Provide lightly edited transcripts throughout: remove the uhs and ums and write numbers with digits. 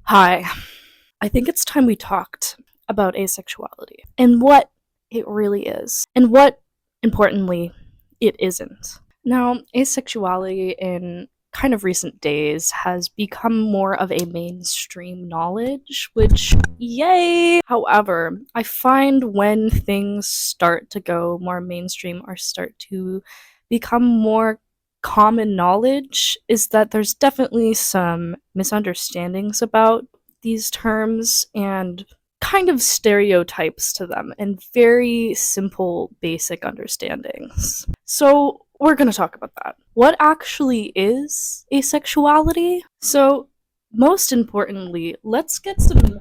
Hi. I think it's time we talked about asexuality and what it really is, and what, importantly, it isn't. Now, asexuality in kind of recent days has become more of a mainstream knowledge, which, yay! However, I find when things start to go more mainstream or start to become more common knowledge, is that there's definitely some misunderstandings about these terms and kind of stereotypes to them and very simple, basic understandings. So, we're going to talk about that. What actually is asexuality? So, most importantly, let's get some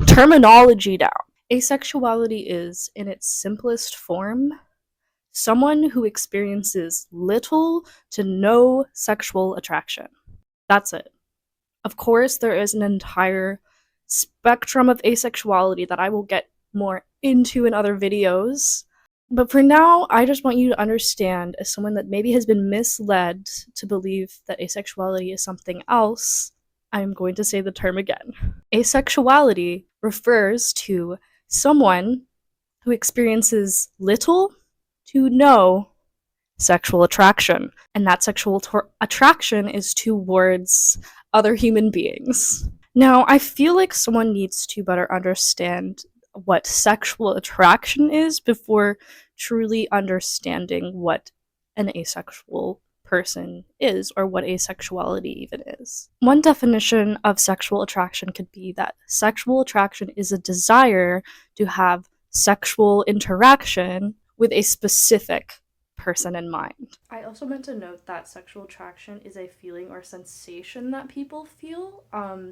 terminology down. Asexuality is, in its simplest form, someone who experiences little to no sexual attraction. That's it. Of course, there is an entire spectrum of asexuality that I will get more into in other videos. But for now, I just want you to understand, as someone that maybe has been misled to believe that asexuality is something else, I'm going to say the term again. Asexuality refers to someone who experiences little to no sexual attraction, and that sexual attraction is towards other human beings. Now, I feel like someone needs to better understand what sexual attraction is before truly understanding what an asexual person is, or what asexuality even is. One definition of sexual attraction could be that sexual attraction is a desire to have sexual interaction with a specific person in mind. I also meant to note that sexual attraction is a feeling or sensation that people feel.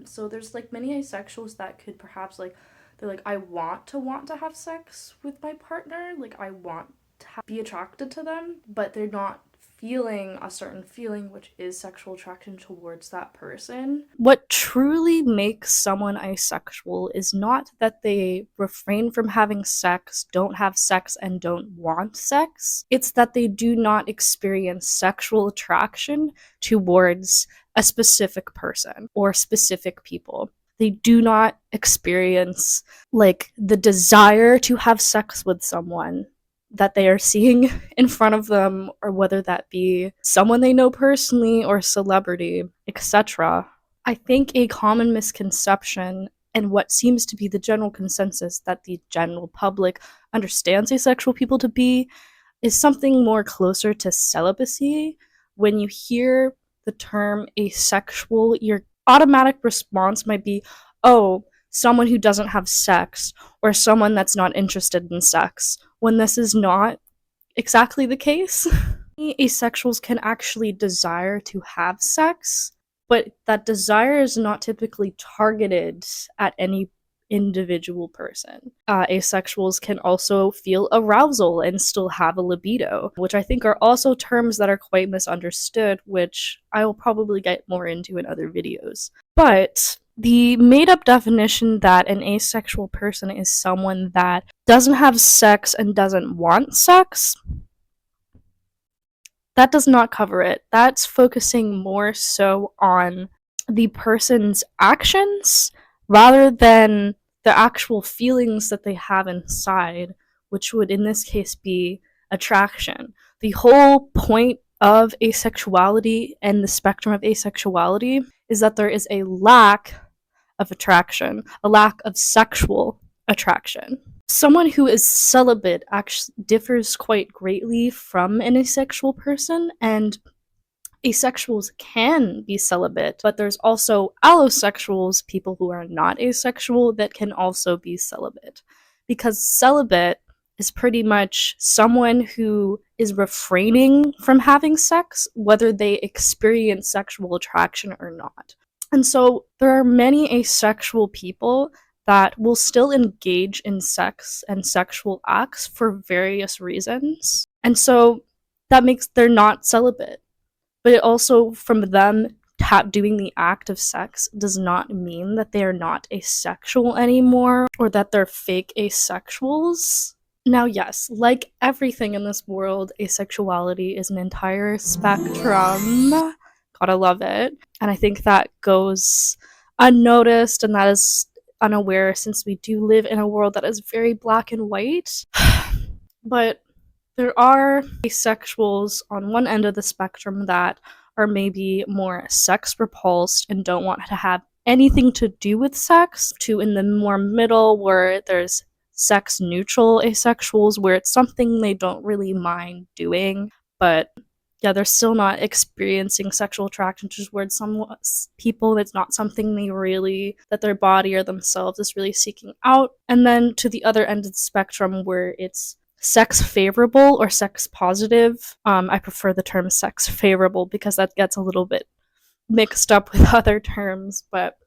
So there's like many asexuals that could perhaps they're like, I want to have sex with my partner, like I want to be attracted to them, but they're not feeling a certain feeling, which is sexual attraction towards that person. What truly makes someone asexual is not that they refrain from having sex, don't have sex, and don't want sex. It's that they do not experience sexual attraction towards a specific person or specific people. They do not experience like the desire to have sex with someone that they are seeing in front of them, or whether that be someone they know personally or celebrity, etc. I think a common misconception, and what seems to be the general consensus that the general public understands asexual people to be, is something more closer to celibacy. When you hear the term asexual, your automatic response might be, oh, someone who doesn't have sex, or someone that's not interested in sex, when this is not exactly the case. Asexuals can actually desire to have sex, but that desire is not typically targeted at any individual person. Asexuals can also feel arousal and still have a libido, which I think are also terms that are quite misunderstood, which I will probably get more into in other videos. But the made-up definition that an asexual person is someone that doesn't have sex and doesn't want sex, that does not cover it. That's focusing more so on the person's actions rather than the actual feelings that they have inside, which would in this case be attraction. The whole point of asexuality and the spectrum of asexuality is that there is a lack of attraction, a lack of sexual attraction. Someone who is celibate actually differs quite greatly from an asexual person, and asexuals can be celibate, but there's also allosexuals, people who are not asexual, that can also be celibate. Because celibate is pretty much someone who is refraining from having sex, whether they experience sexual attraction or not. And so there are many asexual people that will still engage in sex and sexual acts for various reasons. And so that makes they're not celibate. But it also, from them doing the act of sex, does not mean that they are not asexual anymore, or that they're fake asexuals. Now, yes, like everything in this world, asexuality is an entire spectrum. Gotta love it. And I think that goes unnoticed and that is unaware, since we do live in a world that is very black and white. But there are asexuals on one end of the spectrum that are maybe more sex repulsed and don't want to have anything to do with sex, to in the more middle where there's sex neutral asexuals, where it's something they don't really mind doing, but yeah, they're still not experiencing sexual attraction towards some people. That's not something they really, that their body or themselves is really seeking out. And then to the other end of the spectrum where it's sex favorable or sex positive. I prefer the term sex favorable because that gets a little bit mixed up with other terms, but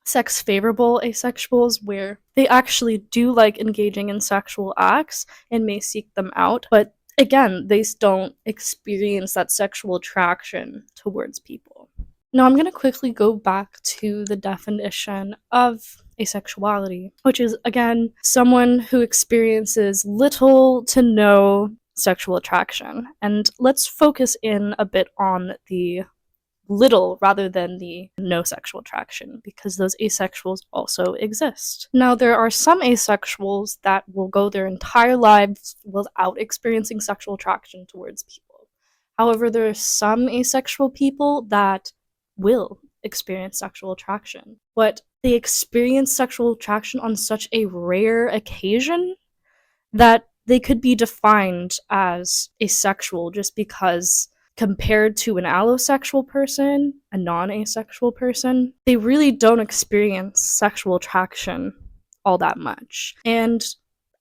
sex favorable asexuals, where they actually do like engaging in sexual acts and may seek them out, but again, they don't experience that sexual attraction towards people. Now, I'm going to quickly go back to the definition of asexuality, which is, again, someone who experiences little to no sexual attraction. And let's focus in a bit on the little rather than the no sexual attraction, because those asexuals also exist. Now, there are some asexuals that will go their entire lives without experiencing sexual attraction towards people. However, there are some asexual people that will experience sexual attraction, but they experience sexual attraction on such a rare occasion that they could be defined as asexual just because compared to an allosexual person, a non-asexual person, they really don't experience sexual attraction all that much. And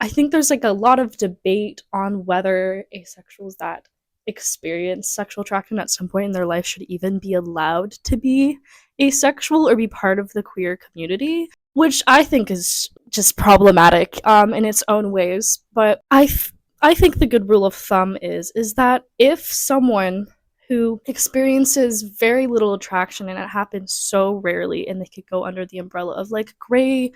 I think there's like a lot of debate on whether asexuals that experience sexual attraction at some point in their life should even be allowed to be asexual or be part of the queer community, which I think is just problematic in its own ways. But I think the good rule of thumb is that if someone who experiences very little attraction, and it happens so rarely, and they could go under the umbrella of like gray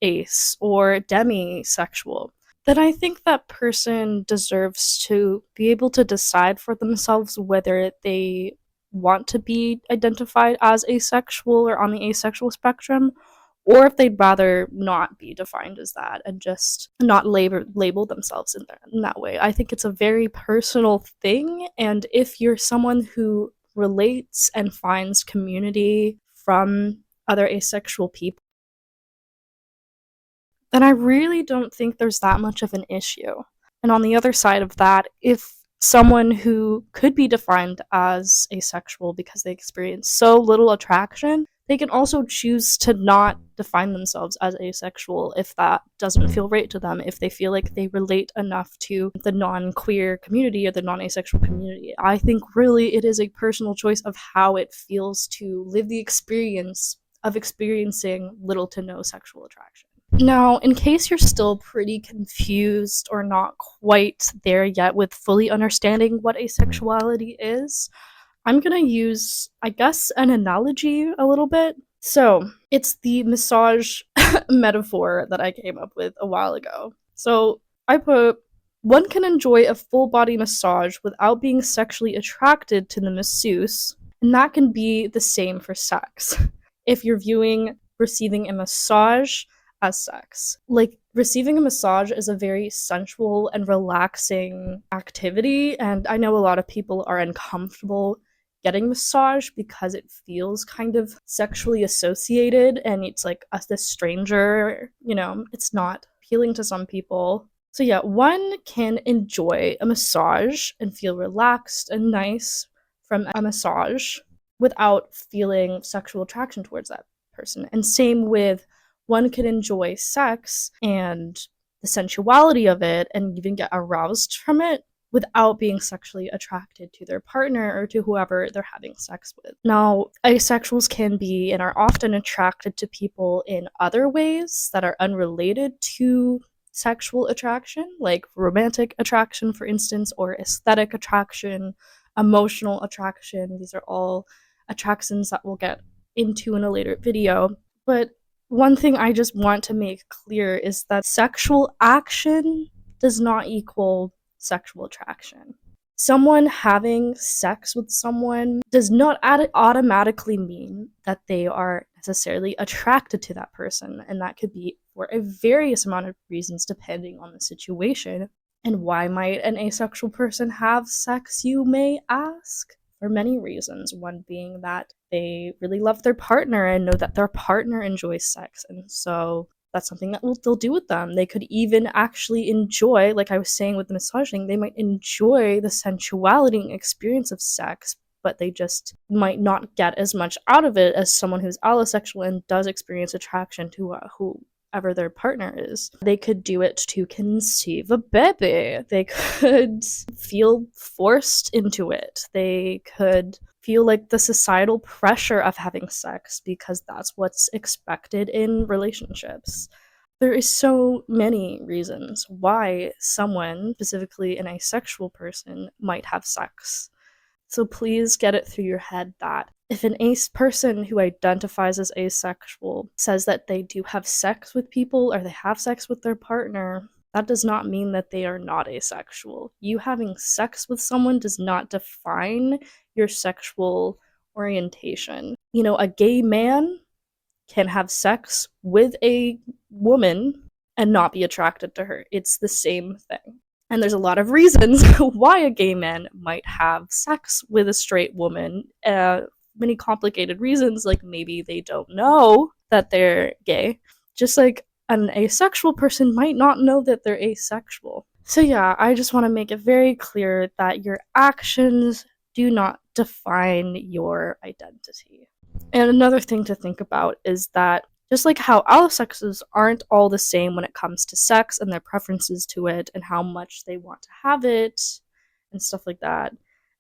ace or demisexual, then I think that person deserves to be able to decide for themselves whether they want to be identified as asexual or on the asexual spectrum, or if they'd rather not be defined as that and just not label themselves in that way. I think it's a very personal thing, and if you're someone who relates and finds community from other asexual people, then I really don't think there's that much of an issue. And on the other side of that, if someone who could be defined as asexual because they experience so little attraction, they can also choose to not define themselves as asexual if that doesn't feel right to them, if they feel like they relate enough to the non-queer community or the non-asexual community. I think really it is a personal choice of how it feels to live the experience of experiencing little to no sexual attraction. Now, in case you're still pretty confused or not quite there yet with fully understanding what asexuality is, I'm gonna use, I guess, an analogy a little bit. So, it's the massage metaphor that I came up with a while ago. So, I put, one can enjoy a full body massage without being sexually attracted to the masseuse, and that can be the same for sex. If you're viewing receiving a massage as sex. Like, receiving a massage is a very sensual and relaxing activity, and I know a lot of people are uncomfortable getting massage because it feels kind of sexually associated, and it's like the stranger, it's not appealing to some people. So yeah, one can enjoy a massage and feel relaxed and nice from a massage without feeling sexual attraction towards that person. And same with, one could enjoy sex and the sensuality of it and even get aroused from it without being sexually attracted to their partner or to whoever they're having sex with. Now, asexuals can be and are often attracted to people in other ways that are unrelated to sexual attraction, like romantic attraction, for instance, or aesthetic attraction, emotional attraction. These are all attractions that we'll get into in a later video. But one thing I just want to make clear is that sexual action does not equal sexual attraction. Someone having sex with someone does not automatically mean that they are necessarily attracted to that person, and that could be for a various amount of reasons depending on the situation. And why might an asexual person have sex, you may ask? For many reasons. One being that they really love their partner and know that their partner enjoys sex, and so that's something that they'll do with them. They could even actually enjoy, like I was saying with the massaging, they might enjoy the sensuality and experience of sex, but they just might not get as much out of it as someone who's allosexual and does experience attraction to whoever their partner is. They could do it to conceive a baby. They could feel forced into it. They could feel like the societal pressure of having sex because that's what's expected in relationships. There is so many reasons why someone, specifically an asexual person, might have sex. So please get it through your head that if an ace person who identifies as asexual says that they do have sex with people or they have sex with their partner, that does not mean that they are not asexual. You having sex with someone does not define your sexual orientation. You know, a gay man can have sex with a woman and not be attracted to her. It's the same thing. And there's a lot of reasons why a gay man might have sex with a straight woman. Many complicated reasons, like maybe they don't know that they're gay. Just like an asexual person might not know that they're asexual. So yeah, I just want to make it very clear that your actions do not define your identity. And another thing to think about is that just like how allosexes aren't all the same when it comes to sex and their preferences to it and how much they want to have it and stuff like that,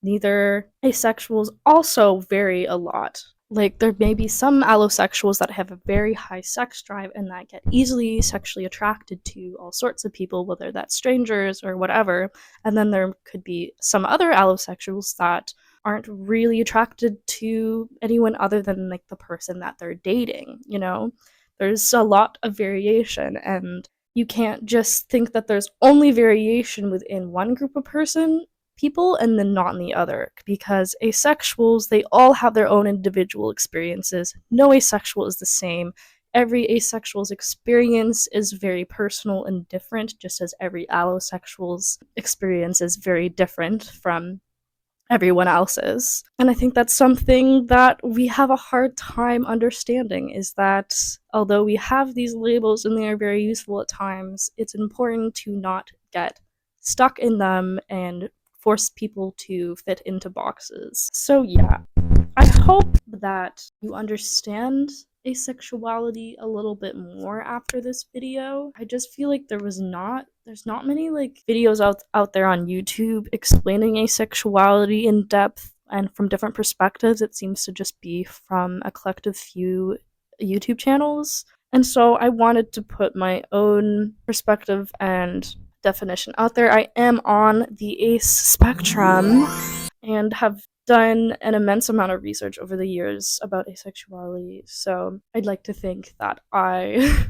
neither asexuals also vary a lot. Like, there may be some allosexuals that have a very high sex drive and that get easily sexually attracted to all sorts of people, whether that's strangers or whatever. And then there could be some other allosexuals that aren't really attracted to anyone other than like the person that they're dating, you know? There's a lot of variation, and you can't just think that there's only variation within one group of people and then not in the other, because asexuals, they all have their own individual experiences. No asexual is the same. Every asexual's experience is very personal and different, just as every allosexual's experience is very different from everyone else's. And I think that's something that we have a hard time understanding, is that although we have these labels and they are very useful at times, it's important to not get stuck in them and force people to fit into boxes. So yeah, I hope that you understand asexuality a little bit more after this video. I just feel like there's not many like videos out there on YouTube explaining asexuality in depth and from different perspectives. It seems to just be from a collective few YouTube channels. And so I wanted to put my own perspective and definition out there. I am on the ace spectrum and have done an immense amount of research over the years about asexuality, so I'd like to think that I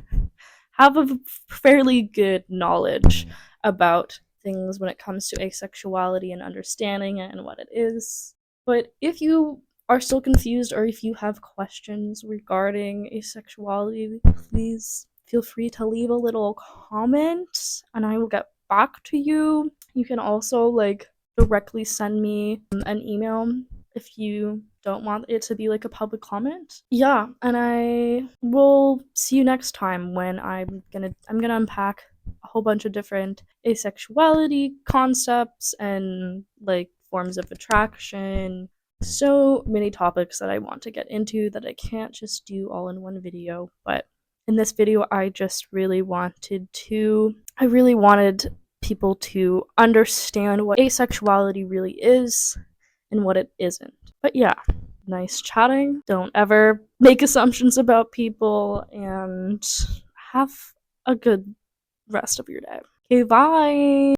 have a fairly good knowledge about things when it comes to asexuality and understanding it and what it is. But if you are still confused or if you have questions regarding asexuality, please feel free to leave a little comment and I will get back to you. You can also like directly send me an email if you don't want it to be like a public comment. Yeah, and I will see you next time when I'm gonna unpack a whole bunch of different asexuality concepts and like forms of attraction. So many topics that I want to get into that I can't just do all in one video, but in this video I really wanted people to understand what asexuality really is and what it isn't. But yeah, nice chatting. Don't ever make assumptions about people, and have a good rest of your day. Okay, bye!